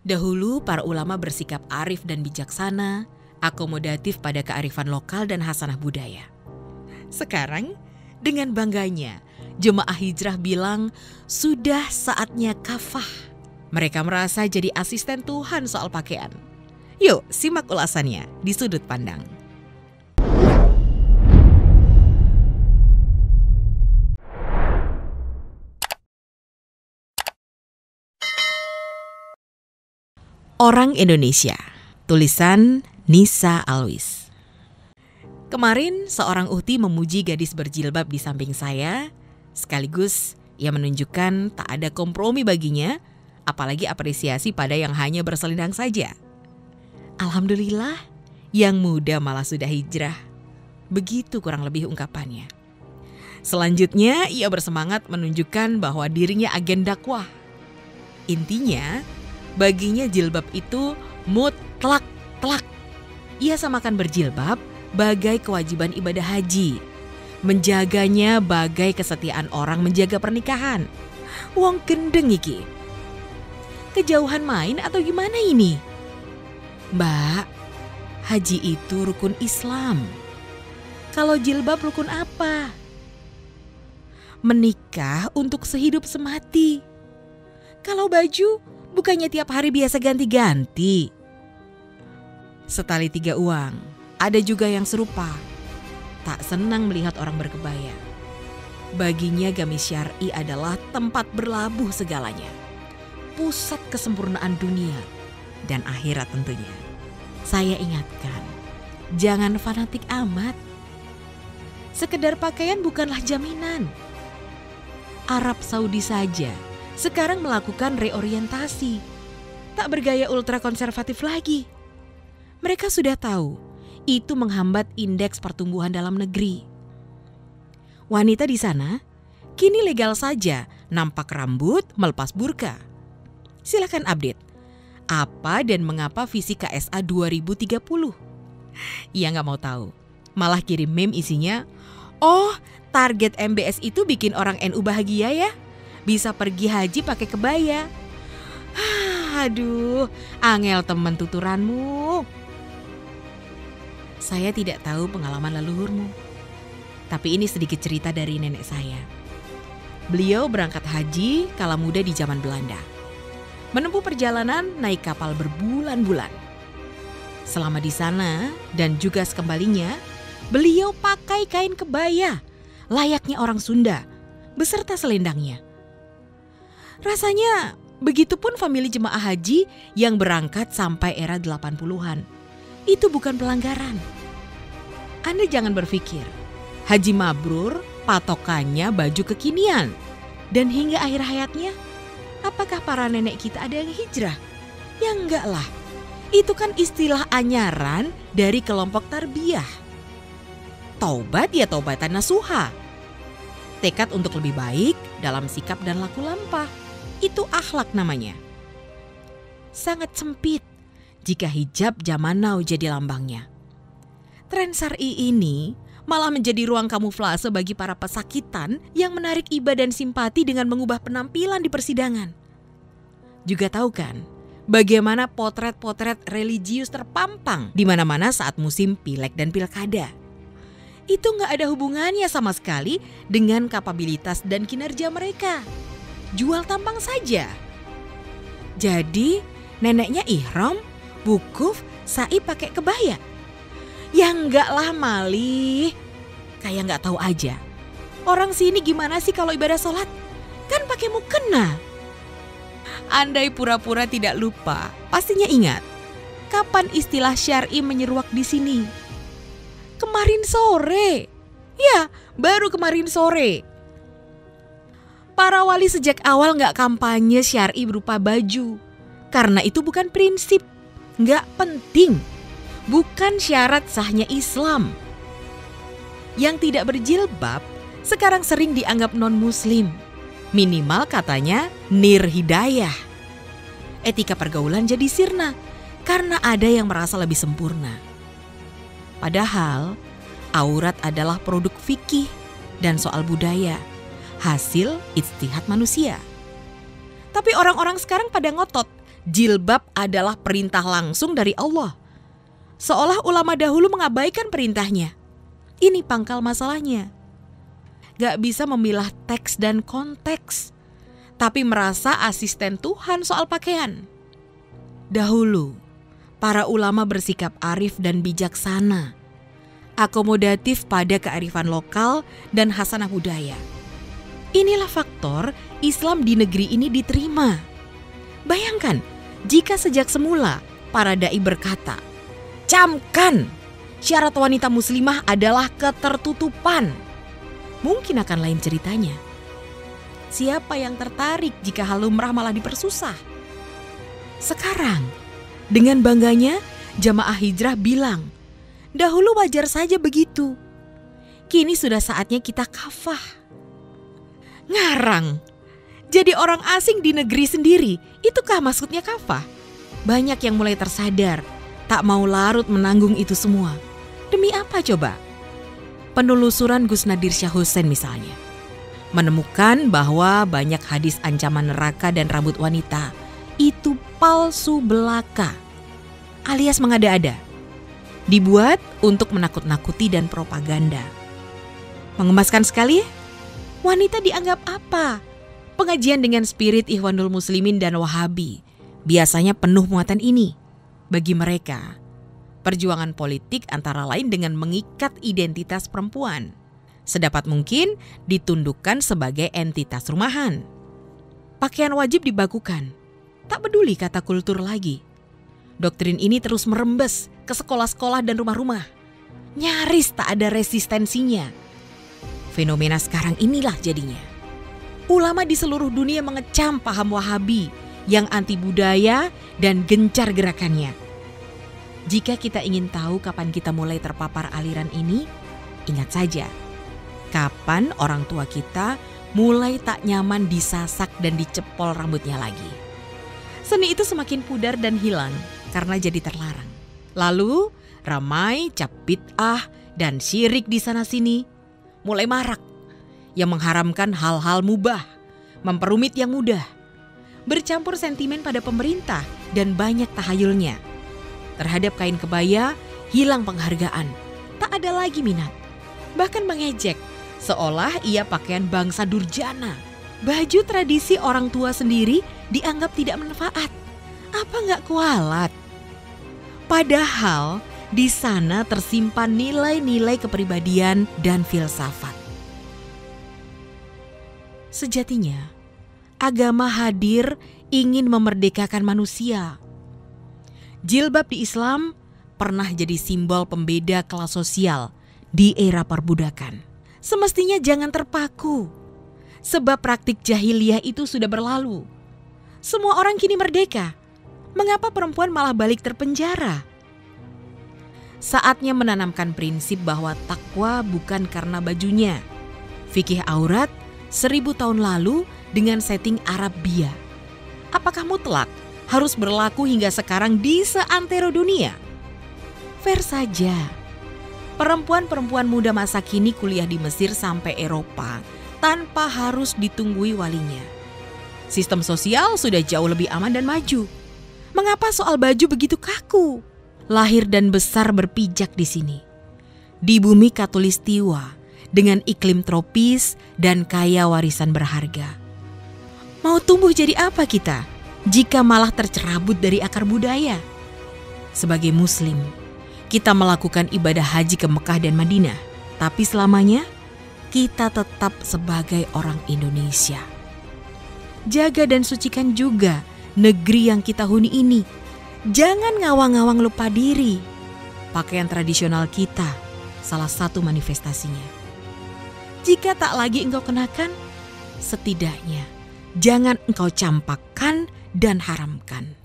Dahulu para ulama bersikap arif dan bijaksana, akomodatif pada kearifan lokal dan hasanah budaya. Sekarang, dengan bangganya, jemaah hijrah bilang sudah saatnya kafah. Mereka merasa jadi asisten Tuhan soal pakaian. Yuk, simak ulasannya di Sudut Pandang. Orang Indonesia, tulisan Nisa Alwis. Kemarin seorang uhti memuji gadis berjilbab di samping saya, sekaligus ia menunjukkan tak ada kompromi baginya, apalagi apresiasi pada yang hanya berselendang saja. Alhamdulillah, yang muda malah sudah hijrah. Begitu kurang lebih ungkapannya. Selanjutnya ia bersemangat menunjukkan bahwa dirinya agen dakwah. Intinya, baginya jilbab itu mutlak. Ia samakan berjilbab bagai kewajiban ibadah haji. Menjaganya bagai kesetiaan orang menjaga pernikahan. Wong gendeng iki. Kejauhan main atau gimana ini? Mbak, haji itu rukun Islam. Kalau jilbab rukun apa? Menikah untuk sehidup semati. Kalau baju, bukannya tiap hari biasa ganti-ganti. Setali 3 uang, ada juga yang serupa. Tak senang melihat orang berkebaya. Baginya gamis syar'i adalah tempat berlabuh segalanya. Pusat kesempurnaan dunia dan akhirat tentunya. Saya ingatkan, jangan fanatik amat. Sekedar pakaian bukanlah jaminan. Arab Saudi saja sekarang melakukan reorientasi. Tak bergaya ultra konservatif lagi. Mereka sudah tahu itu menghambat indeks pertumbuhan dalam negeri. Wanita di sana kini legal saja nampak rambut melepas burka. Silakan update. Apa dan mengapa visi KSA 2030? Ia nggak mau tahu. Malah kirim meme isinya, oh target MBS itu bikin orang NU bahagia ya. Bisa pergi haji pakai kebaya. Aduh, angel temen tuturanmu. Saya tidak tahu pengalaman leluhurmu. Tapi ini sedikit cerita dari nenek saya. Beliau berangkat haji kala muda di zaman Belanda. Menempuh perjalanan naik kapal berbulan-bulan. Selama di sana dan juga sekembalinya, beliau pakai kain kebaya, layaknya orang Sunda, beserta selendangnya. Rasanya begitupun famili jemaah haji yang berangkat sampai era 80-an. Itu bukan pelanggaran. Anda jangan berpikir, haji mabrur patokannya baju kekinian. Dan hingga akhir hayatnya, apakah para nenek kita ada yang hijrah? Ya enggak lah. Itu kan istilah anyaran dari kelompok tarbiyah. Taubat ya taubatan nasuha. Tekad untuk lebih baik dalam sikap dan laku lampah. Itu akhlak namanya. Sangat sempit jika hijab zaman now jadi lambangnya. Tren syar'i ini malah menjadi ruang kamuflase bagi para pesakitan yang menarik iba dan simpati dengan mengubah penampilan di persidangan. Juga tahu kan bagaimana potret-potret religius terpampang di mana-mana saat musim pileg dan pilkada. Itu gak ada hubungannya sama sekali dengan kapabilitas dan kinerja mereka. Jual tampang saja. Jadi neneknya ihram, wukuf, sa'i pakai kebaya. Ya enggak lah Mali. Kayak enggak tahu aja. Orang sini gimana sih kalau ibadah sholat? Kan pakai mukena. Andai pura-pura tidak lupa, pastinya ingat. Kapan istilah syar'i menyeruak di sini? Kemarin sore. Ya, baru kemarin sore. Para wali sejak awal gak kampanye syar'i berupa baju. Karena itu bukan prinsip, gak penting. Bukan syarat sahnya Islam. Yang tidak berjilbab sekarang sering dianggap non-muslim. Minimal katanya nirhidayah. Etika pergaulan jadi sirna karena ada yang merasa lebih sempurna. Padahal aurat adalah produk fikih dan soal budaya, hasil ijtihad manusia. Tapi orang-orang sekarang pada ngotot jilbab adalah perintah langsung dari Allah. Seolah ulama dahulu mengabaikan perintahnya. Ini pangkal masalahnya. Gak bisa memilah teks dan konteks, tapi merasa asisten Tuhan soal pakaian. Dahulu, para ulama bersikap arif dan bijaksana, akomodatif pada kearifan lokal dan hasanah budaya. Inilah faktor Islam di negeri ini diterima. Bayangkan jika sejak semula para dai berkata, "Camkan, syarat wanita muslimah adalah ketertutupan." Mungkin akan lain ceritanya. Siapa yang tertarik jika hal lumrah malah dipersusah? Sekarang, dengan bangganya jamaah hijrah bilang, dahulu wajar saja begitu. Kini sudah saatnya kita kafah. Ngarang. Jadi orang asing di negeri sendiri, itukah maksudnya kafah? Banyak yang mulai tersadar, tak mau larut menanggung itu semua. Demi apa coba? Penelusuran Gus Nadir Shah Hussein misalnya menemukan bahwa banyak hadis ancaman neraka dan rambut wanita itu palsu belaka, alias mengada-ada, dibuat untuk menakut-nakuti dan propaganda. Mengemaskan sekali ya? Wanita dianggap apa? Pengajian dengan spirit Ikhwanul Muslimin dan Wahabi biasanya penuh muatan ini. Bagi mereka, perjuangan politik antara lain dengan mengikat identitas perempuan, sedapat mungkin ditundukkan sebagai entitas rumahan. Pakaian wajib dibakukan, tak peduli kata kultur lagi. Doktrin ini terus merembes ke sekolah-sekolah dan rumah-rumah. Nyaris tak ada resistensinya. Fenomena sekarang inilah jadinya. Ulama di seluruh dunia mengecam paham Wahabi yang anti budaya dan gencar gerakannya. Jika kita ingin tahu kapan kita mulai terpapar aliran ini, ingat saja, kapan orang tua kita mulai tak nyaman disasak dan dicepol rambutnya lagi. Seni itu semakin pudar dan hilang karena jadi terlarang. Lalu ramai cap bid'ah dan syirik di sana-sini mulai marak yang mengharamkan hal-hal mubah, memperumit yang mudah, bercampur sentimen pada pemerintah dan banyak tahayulnya. Terhadap kain kebaya hilang penghargaan, tak ada lagi minat, bahkan mengejek seolah ia pakaian bangsa durjana. Baju tradisi orang tua sendiri dianggap tidak manfaat. Apa nggak kualat? Padahal di sana tersimpan nilai-nilai kepribadian dan filsafat. Sejatinya, agama hadir ingin memerdekakan manusia. Jilbab di Islam pernah jadi simbol pembeda kelas sosial di era perbudakan. Semestinya jangan terpaku, sebab praktik jahiliyah itu sudah berlalu. Semua orang kini merdeka. Mengapa perempuan malah balik terpenjara? Saatnya menanamkan prinsip bahwa takwa bukan karena bajunya. Fikih aurat 1000 tahun lalu dengan setting Arabia. Apakah mutlak harus berlaku hingga sekarang di seantero dunia? Fair saja. Perempuan-perempuan muda masa kini kuliah di Mesir sampai Eropa tanpa harus ditunggui walinya. Sistem sosial sudah jauh lebih aman dan maju. Mengapa soal baju begitu kaku? Lahir dan besar berpijak di sini. Di bumi Katulistiwa dengan iklim tropis dan kaya warisan berharga. Mau tumbuh jadi apa kita jika malah tercerabut dari akar budaya? Sebagai muslim, kita melakukan ibadah haji ke Mekah dan Madinah, tapi selamanya kita tetap sebagai orang Indonesia. Jaga dan sucikan juga negeri yang kita huni ini. Jangan ngawang-ngawang lupa diri. Pakaian tradisional kita salah satu manifestasinya. Jika tak lagi engkau kenakan, setidaknya jangan engkau campakkan dan haramkan.